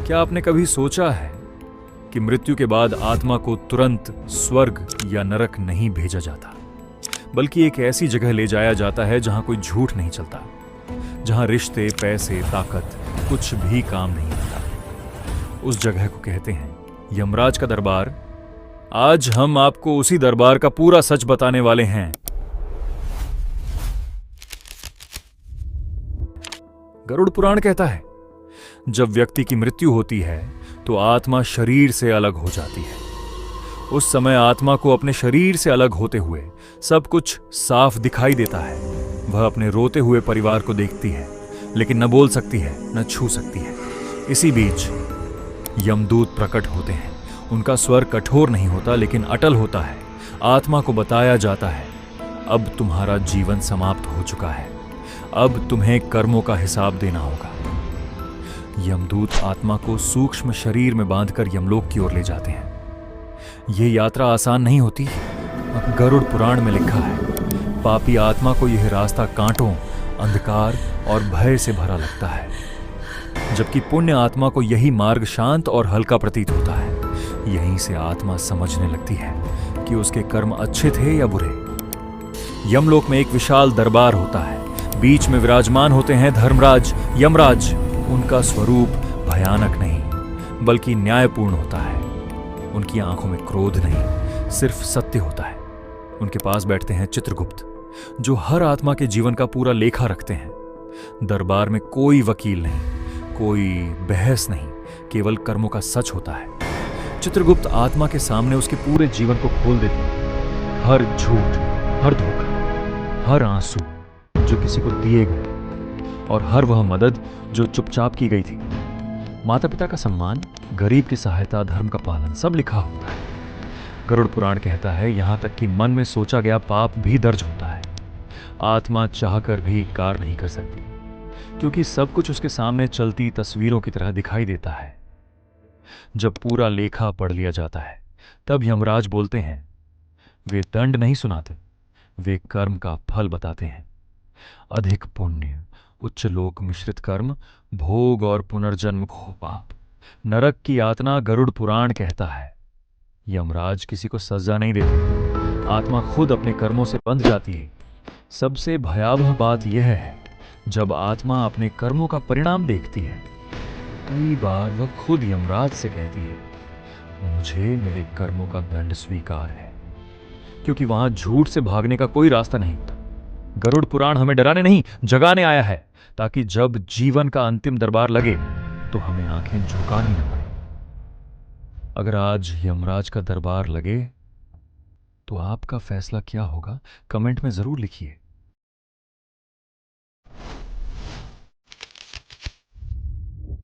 क्या आपने कभी सोचा है कि मृत्यु के बाद आत्मा को तुरंत स्वर्ग या नरक नहीं भेजा जाता, बल्कि एक ऐसी जगह ले जाया जाता है जहां कोई झूठ नहीं चलता, जहां रिश्ते, पैसे, ताकत कुछ भी काम नहीं आता। उस जगह को कहते हैं यमराज का दरबार। आज हम आपको उसी दरबार का पूरा सच बताने वाले हैं। गरुड़ पुराण कहता है, जब व्यक्ति की मृत्यु होती है तो आत्मा शरीर से अलग हो जाती है। उस समय आत्मा को अपने शरीर से अलग होते हुए सब कुछ साफ दिखाई देता है। वह अपने रोते हुए परिवार को देखती है, लेकिन न बोल सकती है, न छू सकती है। इसी बीच यमदूत प्रकट होते हैं। उनका स्वर कठोर नहीं होता, लेकिन अटल होता है। आत्मा को बताया जाता है, अब तुम्हारा जीवन समाप्त हो चुका है, अब तुम्हें कर्मों का हिसाब देना होगा। यमदूत आत्मा को सूक्ष्म शरीर में बांधकर यमलोक की ओर ले जाते हैं। यह यात्रा आसान नहीं होती। गरुड़ पुराण में लिखा है, पापी आत्मा को यह रास्ता कांटों, अंधकार और भय से भरा लगता है, जबकि पुण्य आत्मा को यही मार्ग शांत और हल्का प्रतीत होता है। यहीं से आत्मा समझने लगती है कि उसके कर्म अच्छे थे या बुरे। यमलोक में एक विशाल दरबार होता है। बीच में विराजमान होते हैं धर्मराज, यमराज। उनका स्वरूप भयानक नहीं, बल्कि न्यायपूर्ण होता है। उनकी आंखों में क्रोध नहीं, सिर्फ सत्य होता है। उनके पास बैठते हैं चित्रगुप्त, जो हर आत्मा के जीवन का पूरा लेखा रखते हैं। दरबार में कोई वकील नहीं, कोई बहस नहीं, केवल कर्मों का सच होता है। चित्रगुप्त आत्मा के सामने उसके पूरे जीवन को खोल देते हैं। हर झूठ, हर धोखा, हर आंसू जो किसी को दिए गए, और हर वह मदद जो चुपचाप की गई थी। माता पिता का सम्मान, गरीब की सहायता, धर्म का पालन, सब लिखा होता है। गरुड़ पुराण कहता है, यहां तक कि मन में सोचा गया पाप भी दर्ज होता है। आत्मा चाहकर भी इनकार नहीं कर सकती, क्योंकि सब कुछ उसके सामने चलती तस्वीरों की तरह दिखाई देता है। जब पूरा लेखा पढ़ लिया जाता है, तब यमराज बोलते हैं, वे दंड नहीं सुनाते, वे कर्म का फल बताते हैं। अधिक पुण्य, उच्च लोक मिश्रित कर्म, भोग और पुनर्जन्म को पाप, नरक की यातना। गरुड़ पुराण कहता है, यमराज किसी को सजा नहीं देते, आत्मा खुद अपने कर्मों से बंध जाती है। सबसे भयावह बात यह है, जब आत्मा अपने कर्मों का परिणाम देखती है, कई बार वह खुद यमराज से कहती है, मुझे मेरे कर्मों का दंड स्वीकार है, क्योंकि वहां झूठ से भागने का कोई रास्ता नहीं। गरुड़ पुराण हमें डराने नहीं, जगाने आया है, ताकि जब जीवन का अंतिम दरबार लगे तो हमें आंखें झुकानी न पड़े। अगर आज यमराज का दरबार लगे तो आपका फैसला क्या होगा, कमेंट में जरूर लिखिए।